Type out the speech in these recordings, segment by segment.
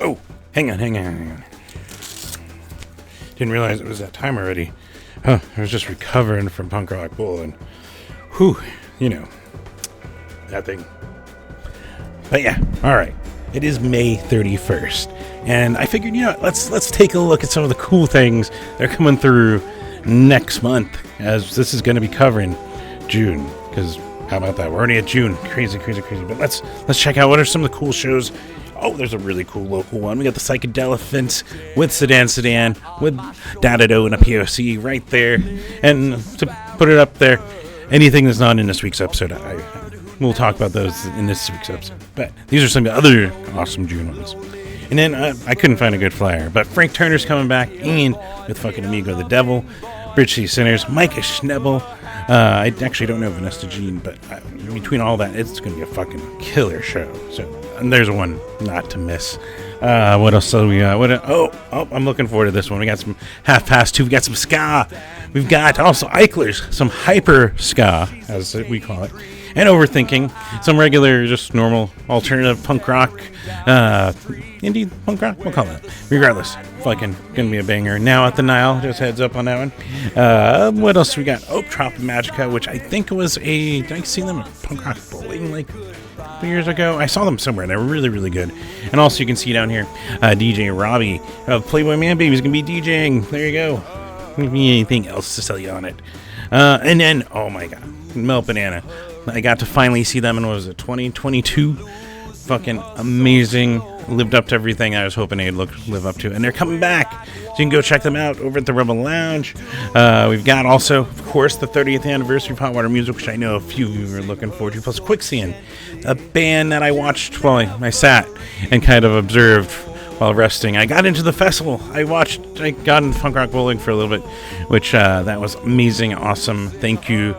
Oh, hang on. Didn't realize it was that time already. I was just recovering from punk rock bowling. Whew, that thing. But yeah, all right. It is May 31st, and I figured, let's take a look at some of the cool things that are coming through next month, as this is going to be covering June. Because how about that? We're already at June. Crazy. But let's check out what are some of the cool shows. Oh, there's a really cool local one. We got the Psychedelephants with Sedan with Dadado and a POC right there. And to put it up there, anything that's not in this week's episode, we'll talk about those in this week's episode. But these are some other awesome June ones. And then I couldn't find a good flyer, but Frank Turner's coming back, and with fucking Amigo the Devil, Bridge City Sinners, Micah Schnebel. I actually don't know Vanessa Jean, but between all that, it's going to be a fucking killer show. So and there's one not to miss. What else do we got? I'm looking forward to this one. We got some 2:30. We got some ska. We've got also Eichlers, some hyper ska, as we call it. And Overthinking, some regular, just normal, alternative punk rock, indie punk rock, we'll call it. Regardless, fucking gonna be a banger. Now at the Nile, just heads up on that one. What else we got? Trop Magica, which I think did I see them at Punk Rock Bowling like a couple years ago? I saw them somewhere, and they were really, really good. And also you can see down here, DJ Robbie of Playboy Man Baby is gonna be DJing. There you go. Anything else to sell you on it? And then, oh my god, Melt Banana. I got to finally see them in, 2022? Fucking amazing. Lived up to everything I was hoping they'd live up to. And they're coming back. So you can go check them out over at the Rebel Lounge. We've got also, of course, the 30th anniversary of Hot Water Music, which I know a few of you are looking forward to. Plus Quicksand, a band that I watched while I sat and kind of observed while resting. I got into the festival. I got into Punk Rock Bowling for a little bit, which that was amazing, awesome. Thank you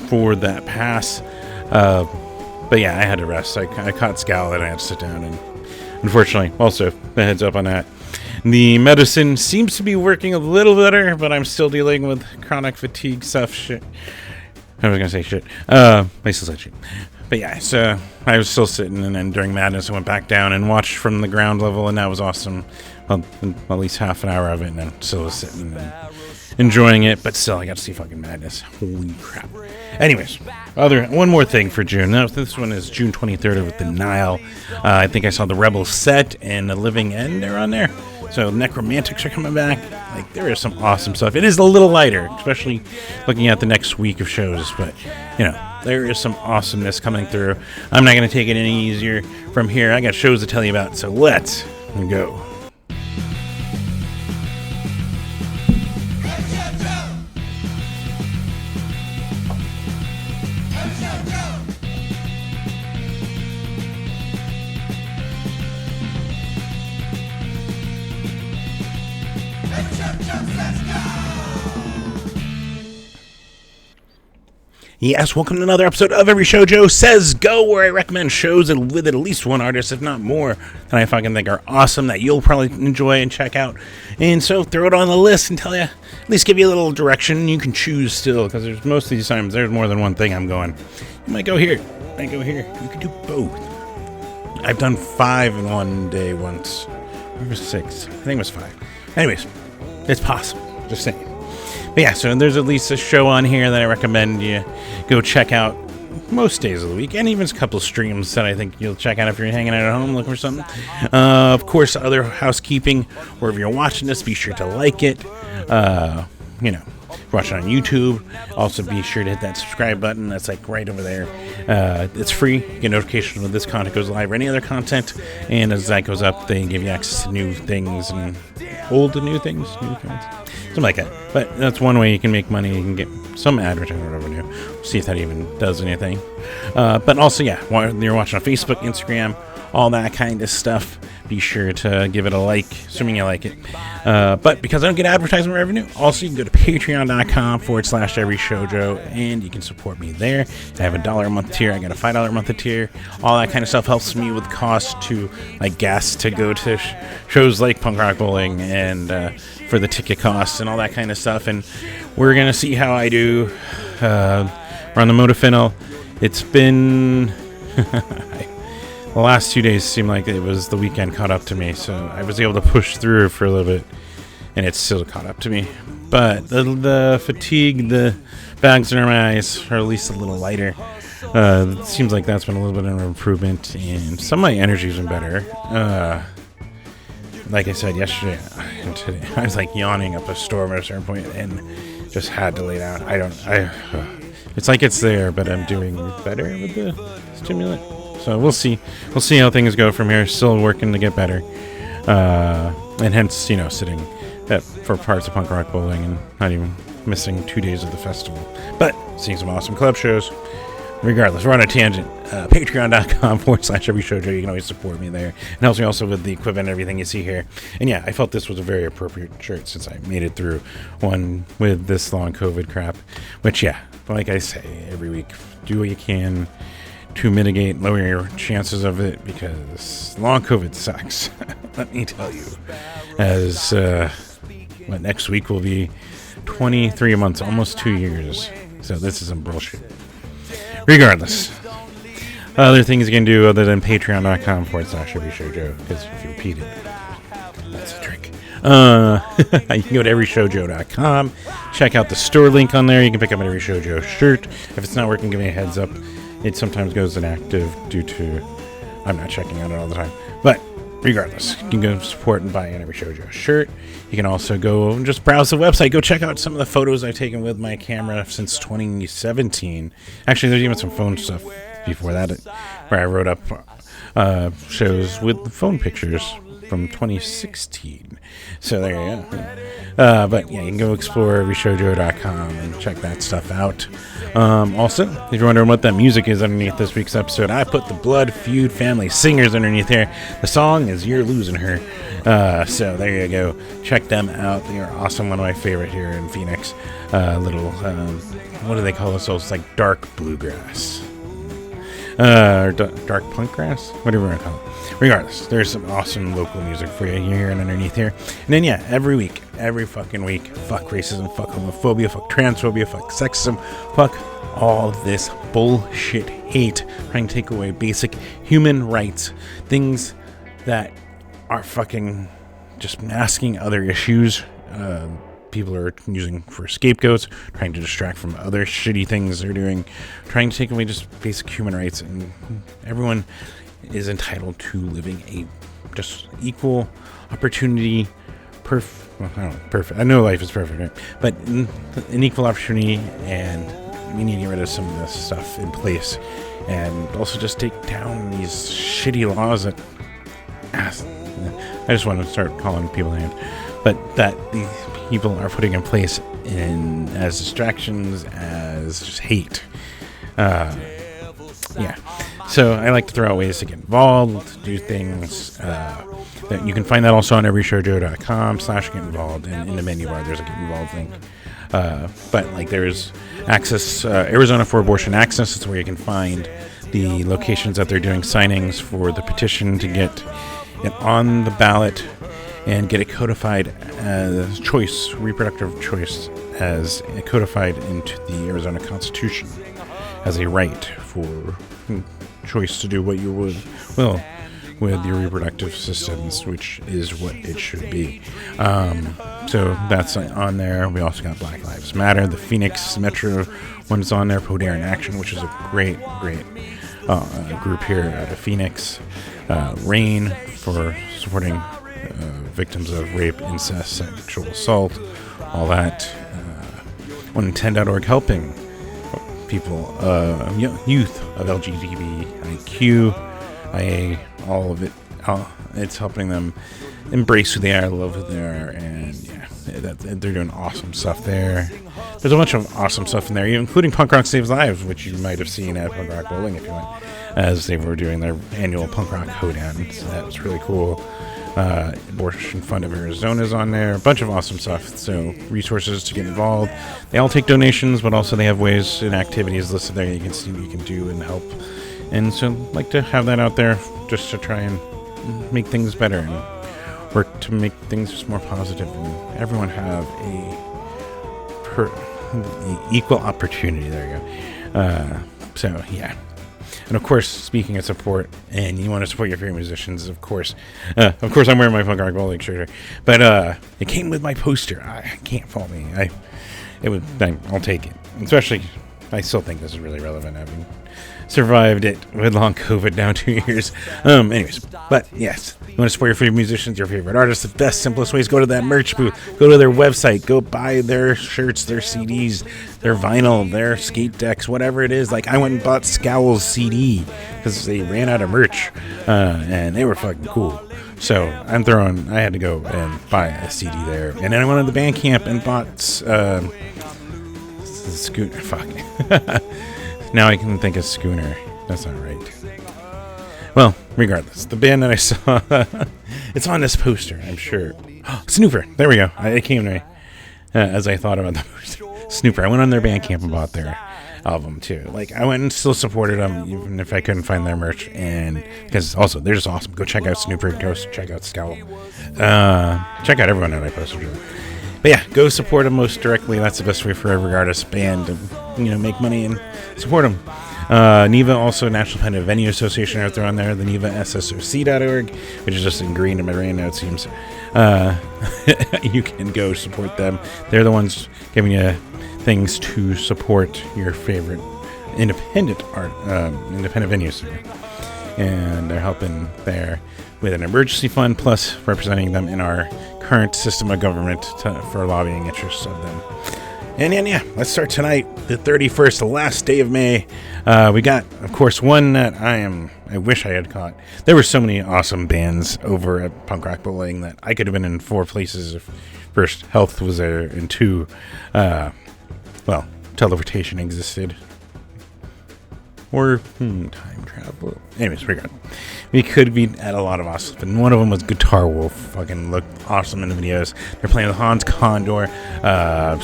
for that pass. But yeah, I had to rest. I caught Scal and I had to sit down, and unfortunately, also, the heads up on that. The medicine seems to be working a little better, but I'm still dealing with chronic fatigue stuff. Shit. I was gonna say shit. I still said shit. But yeah, so I was still sitting, and then during Madness I went back down and watched from the ground level, and that was awesome. Well, at least half an hour of it, and then still was sitting and enjoying it, but still I got to see fucking Madness. Holy crap. Anyways, one more thing for June. Now, this one is June 23rd with the Nile. I think I saw the Rebel Set and the Living End. They're on there. So Necromantics are coming back. Like, there is some awesome stuff. It is a little lighter, especially looking at the next week of shows, but there is some awesomeness coming through. I'm not going to take it any easier from here. I got shows to tell you about, so let's go. Yes, welcome to another episode of Every Show Joe Says Go, where I recommend shows with at least one artist, if not more, that I fucking think are awesome, that you'll probably enjoy and check out. And so throw it on the list and tell you, at least give you a little direction. You can choose still, because there's most of these times there's more than one thing I'm going. You might go here, you might go here. You can do both. I've done 5 in one day once. Or 6. I think it was 5. Anyways, it's possible. Just saying. But yeah, so there's at least a show on here that I recommend you go check out most days of the week, and even a couple streams that I think you'll check out if you're hanging out at home looking for something. Of course, other housekeeping, wherever you're watching this, be sure to like it. Watch it on YouTube. Also, be sure to hit that subscribe button. That's like right over there. It's free. You get notifications when this content goes live or any other content. And as that goes up, they give you access to new things and old to new things, something like that. But that's one way you can make money. You can get some advertising revenue. We'll see if that even does anything. But also, yeah, while you're watching on Facebook, Instagram, all that kind of stuff, be sure to give it a like, assuming you like it. But because I don't get advertisement revenue, also you can go to patreon.com/everyshowjoe, and you can support me there. I have a $1 a month tier. I got a $5 a month tier. All that kind of stuff helps me with costs to like gas to go to shows like Punk Rock Bowling, and for the ticket costs and all that kind of stuff. And we're gonna see how I do. We're on the Modafinil. It's been the last 2 days seemed like it was the weekend caught up to me, so I was able to push through for a little bit, and it's still caught up to me. But the fatigue, the bags under my eyes are at least a little lighter. It seems like that's been a little bit of an improvement, and some of my energy's been better. Like I said yesterday and today, I was like yawning up a storm at a certain point and just had to lay down. It's like it's there, but I'm doing better with the stimulant. So we'll see. We'll see how things go from here. Still working to get better. And hence, sitting for parts of punk rock bowling and not even missing 2 days of the festival. But seeing some awesome club shows. Regardless, we're on a tangent. Patreon.com/everyshowjoe. You can always support me there. And helps me also with the equipment and everything you see here. And yeah, I felt this was a very appropriate shirt since I made it through one with this long COVID crap. Which, yeah, like I say every week, do what you can to mitigate, lower your chances of it, because long COVID sucks. Let me tell you. As next week will be 23 months, almost 2 years. So this is some bullshit. Regardless, other things you can do other than patreon.com/everyshowjoe, because if you repeat it, that's a trick. You can go to everyshowjoe.com, check out the store link on there. You can pick up an Every Show Joe shirt. If it's not working, give me a heads up. It sometimes goes inactive due to I'm not checking on it all the time. But regardless, you can go support and buy an Every Show Joe shirt. You can also go and just browse the website. Go check out some of the photos I've taken with my camera since 2017. Actually, there's even some phone stuff before that where I wrote up shows with phone pictures from 2016. So there you go. But yeah, you can go explore everyshowjoe.com and check that stuff out. Also, if you're wondering what that music is underneath this week's episode, I put the Blood Feud Family Singers underneath there. The song is You're Losing Her. So there you go. Check them out. They are awesome. One of my favorite here in Phoenix. Little, what do they call themselves? Like dark bluegrass. Or dark punk grass? Whatever you want to call it. Regardless, there's some awesome local music for you here and underneath here. And then, yeah, every fucking week, fuck racism, fuck homophobia, fuck transphobia, fuck sexism, fuck all this bullshit hate, trying to take away basic human rights, things that are fucking just masking other issues. People are using for scapegoats, trying to distract from other shitty things they're doing, trying to take away just basic human rights, and everyone is entitled to living a just equal opportunity, perfect. I know life is perfect, right? But an equal opportunity, and we need to get rid of some of this stuff in place, and also just take down these shitty laws that I just want to start calling people names, but that these people are putting in place as distractions, as just hate. Yeah. So I like to throw out ways to get involved, do things. That you can find that also on everyshowjoe.com/get involved, and in the menu bar there's a get involved link. But like there's access, Arizona for Abortion Access. It's where you can find the locations that they're doing signings for the petition to get it on the ballot and get it codified as choice, reproductive choice, as codified into the Arizona Constitution as a right for choice to do what you will with your reproductive systems, which is what it should be. So that's on there. We also got Black Lives Matter, the Phoenix Metro one is on there, Poder in Action, which is a great group here out of Phoenix. RAIN for supporting victims of rape, incest, sexual assault, all that. 110.org helping people, youth of LGBTIQ, IA, all of it. It's helping them embrace who they are, love who they are, and yeah, they're doing awesome stuff there. There's a bunch of awesome stuff in there, including Punk Rock Saves Lives, which you might have seen at Punk Rock Bowling if you went, as they were doing their annual Punk Rock Hoedown. So that was really cool. Abortion Fund of Arizona is on there. A bunch of awesome stuff. So resources to get involved. They all take donations, but also they have ways and activities listed there you can see what you can do and help. And so I'd like to have that out there just to try and make things better and work to make things just more positive and everyone have a equal opportunity. There you go. So yeah. And of course, speaking of support, and you want to support your favorite musicians, of course I'm wearing my Punk Rock Bowling shirt here, but it came with my poster. I can't fault me. I'll take it. Especially, I still think this is really relevant. Having survived it with long COVID now 2 years. Anyways, but yes, you want to support your favorite musicians, your favorite artists. The best, simplest ways: go to that merch booth, go to their website, go buy their shirts, their CDs, their vinyl, their skate decks, whatever it is. Like, I went and bought Scowl's CD because they ran out of merch, and they were fucking cool. So I had to go and buy a CD there, and then I went to the Bandcamp and bought Scooter. Fuck. Now I can think of Schooner. That's not right. Well, regardless, the band that I saw, it's on this poster, I'm sure. Oh, Snooper. There we go. It came to me as I thought about the poster. Snooper. I went on their Bandcamp and bought their album too. Like, I went and still supported them even if I couldn't find their merch, and because also they're just awesome. Go check out Snooper. Go check out Scowl. Check out everyone that I posted. But yeah, go support them most directly. That's the best way for every artist, band to, make money and support them. NEVA, also National Independent Venue Association, out there on there. The NEVASSOC.org, which is just in green in my brain now, it seems. You can go support them. They're the ones giving you things to support your favorite independent venues. And they're helping there with an emergency fund, plus representing them in our current system of government for lobbying interests of them. And yeah, let's start tonight, the 31st, the last day of May. We got, of course, one that I wish I had caught. There were so many awesome bands over at Punk Rock Bowling that I could have been in 4 places if first, health was there, and 2, teleportation existed. Or time travel. Anyways, we could be at a lot of awesome. And one of them was Guitar Wolf. Fucking looked awesome in the videos. They're playing with Hans Condor,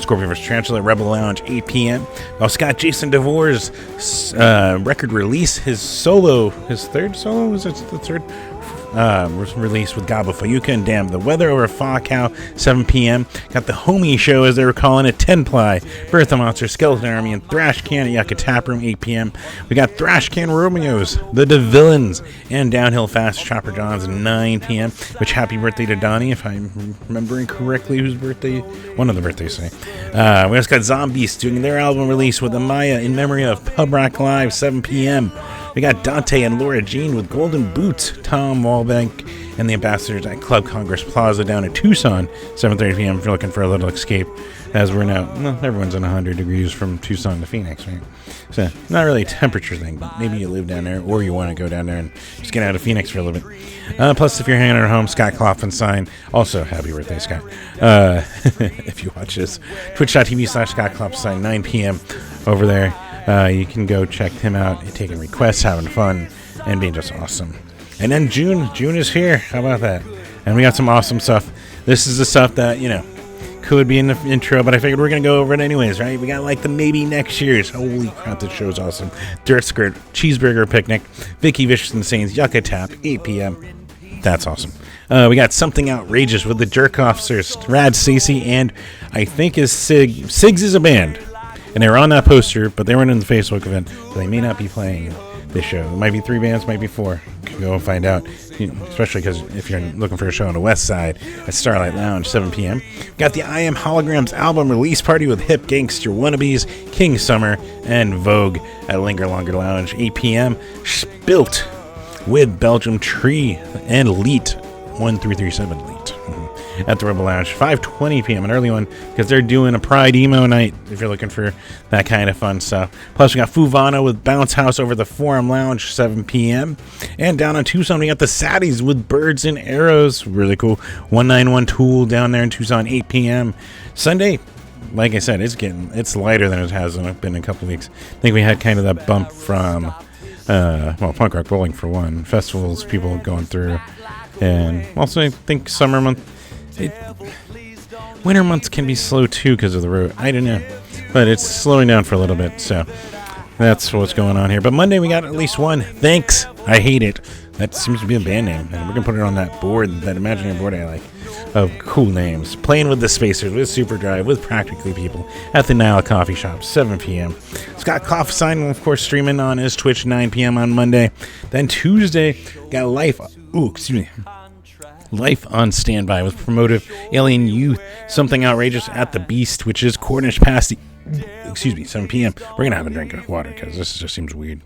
Scorpion vs. Tarantula, Rebel Lounge, 8 p.m. We also got Jason DeVore's record release. His third solo? Was it the third? Was released with Gabo Fayuka and Damn the Weather over Cow, 7 p.m. Got the Homie Show, as they were calling it, 10 ply. Bertha Monster, Skeleton Army, and Thrash Can at Yucca Tap Room, 8 p.m. We got Thrash Can Romeos, The DeVillains, and Downhill Fast, Chopper Johns, 9 p.m. Which, happy birthday to Donnie, if I'm remembering correctly, whose birthday? One of the birthdays today. We also got Zombies doing their album release with Amaya in memory of Pub Rock Live, 7 p.m. We got Dante and Laura Jean with Golden Boots, Tom Walbank, and the Ambassadors at Club Congress Plaza down in Tucson, 7:30 p.m. if you're looking for a little escape, as we're now, everyone's in 100 degrees from Tucson to Phoenix, right? So, not really a temperature thing, but maybe you live down there, or you want to go down there and just get out of Phoenix for a little bit. Plus, if you're hanging out at home, Scott Klopfenstein, also happy birthday, Scott, if you watch this, twitch.tv/Scott Klopfenstein, 9 p.m. over there. You can go check him out, taking requests, having fun, and being just awesome. And then June is here. How about that? And we got some awesome stuff. This is the stuff that, could be in the intro, but I figured we're going to go over it anyways, right? We got like the maybe next year's. Holy crap, this show's awesome. Dirt Skirt, Cheeseburger Picnic, Vicky Vicious and Saints, Yucca Tap, 8 p.m. That's awesome. We got Something Outrageous with the Jerk Officers, Rad Stacy, and I think is Sig. Sigs is a band. And they were on that poster, but they weren't in the Facebook event, so they may not be playing this show. It might be 3 bands, might be 4. You can go and find out, especially because if you're looking for a show on the west side at Starlight Lounge, 7 p.m. Got the I Am Holograms album release party with Hip Gangster Wannabes, King Summer, and Vogue at Linger Longer Lounge, 8 p.m. Spilt with Belgium Tree and Leet, 1337 Leet. At the Rebel Lounge, 5:20 p.m. an early one, because they're doing a Pride emo night if you're looking for that kind of fun stuff. Plus, we got Fuvano with Bounce House over the Forum Lounge, 7 p.m. And down in Tucson, we got the Saddies with Birds and Arrows, really cool. 191 Tool down there in Tucson, 8 p.m. Sunday, like I said, it's lighter than it has been in a couple weeks. I think we had kind of that bump from Punk Rock Bowling for one, festivals, people going through, and also I think summer month. Winter months can be slow too because of the road. I don't know, but it's slowing down for a little bit, so that's what's going on here. But Monday we got at least one. Thanks, I Hate It. That seems to be a band name, and we're gonna put it on that board, that imaginary board I like. of cool names. Playing with the Spacers, with Superdrive, with Practically People at the Nile Coffee Shop, 7 p.m. Scott Kaufstein will, of course, streaming on his Twitch, 9 p.m. on Monday. Then Tuesday, got Life on Standby with Promotive Alien Youth, Something Outrageous at the Beast, which is Cornish Pasty. 7 p.m. We're going to have a drink of water because this just seems weird.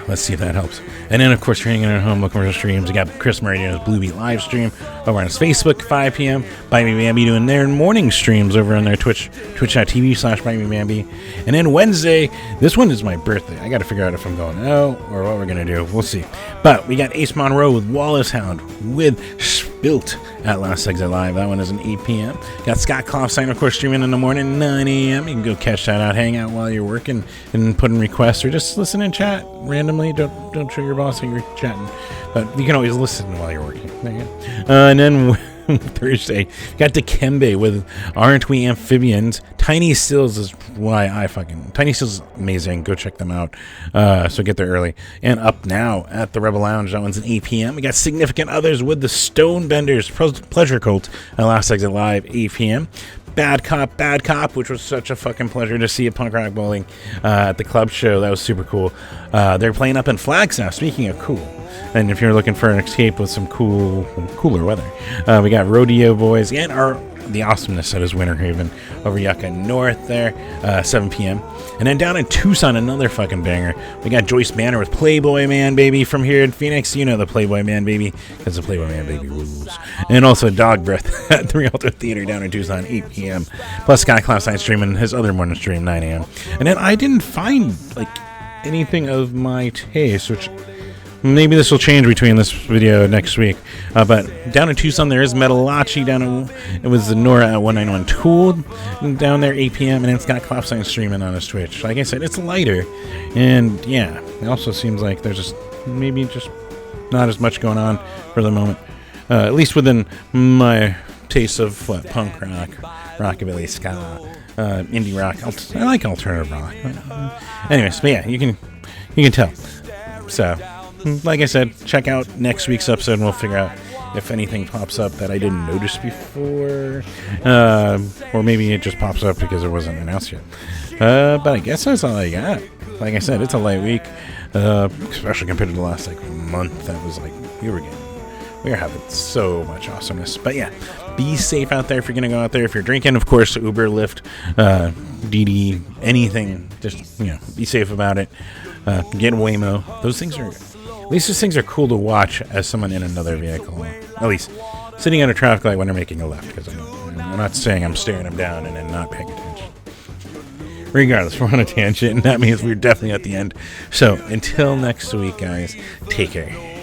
Let's see if that helps. And then, of course, you're hanging at home looking for streams. We got Chris Meridian's Blue Beat live stream over on his Facebook, 5 p.m. Bite Me Bambi doing their morning streams over on their twitch.tv/Bite Me Bambi. And then Wednesday, this one is my birthday. I got to figure out if I'm going out or what we're going to do. We'll see. But we got Ace Monroe with Wallace Hound with Spilt at Last Exit Live. That one is an 8 p.m. Got Scott Kaufstein, of course, streaming in the morning, 9 a.m. You can go catch that out, hang out while you're working and put in requests or just listen and chat randomly. Don't show your boss that you're chatting, but you can always listen while you're working. There you go. And then Thursday, got Dikembe with Aren't We Amphibians. Tiny Stills is Tiny Stills is amazing. Go check them out. So get there early. And Up Now at the Rebel Lounge. That one's at 8 p.m. We got Significant Others with the Stonebenders Pleasure Cult at Last Exit Live, 8 p.m. Bad Cop, which was such a fucking pleasure to see at Punk Rock Bowling at the club show. That was super cool. They're playing up in Flagstaff, speaking of cool. And if you're looking for an escape with some cooler weather, we got Rodeo Boys and the Awesomeness that is Winter Haven over Yucca North there, 7 p.m. And then down in Tucson, another fucking banger. We got Joyce Manor with Playboy Man Baby from here in Phoenix. You know the Playboy Man Baby, because the Playboy Man Baby rules. And also Dog Breath at the Rialto Theater down in Tucson, 8 p.m. Plus Scott Klausstein streaming his other morning stream, 9 a.m. And then I didn't find anything of my taste, which maybe this will change between this video next week. But down in Tucson, there is Metalachi. It was the Nora at 191 Tool down there, 8 p.m. And then Scott Klopstein streaming on his Twitch. Like I said, it's lighter. And yeah, it also seems like there's just not as much going on for the moment. At least within my taste of punk rock, rockabilly, ska, indie rock. I like alternative rock. Anyways, but yeah, you can tell. So, like I said, check out next week's episode and we'll figure out if anything pops up that I didn't notice before. Or maybe it just pops up because it wasn't announced yet. But I guess that's all I got. Like I said, it's a light week. Especially compared to the last month. That was we were having so much awesomeness. But yeah, be safe out there if you're going to go out there. If you're drinking, of course, Uber, Lyft, DD, anything. Just, be safe about it. Get Waymo. Those things are cool to watch as someone in another vehicle. At least sitting at a traffic light when they're making a left. Because I'm not saying I'm staring them down and then not paying attention. Regardless, we're on a tangent, and that means we're definitely at the end. So until next week, guys, take care.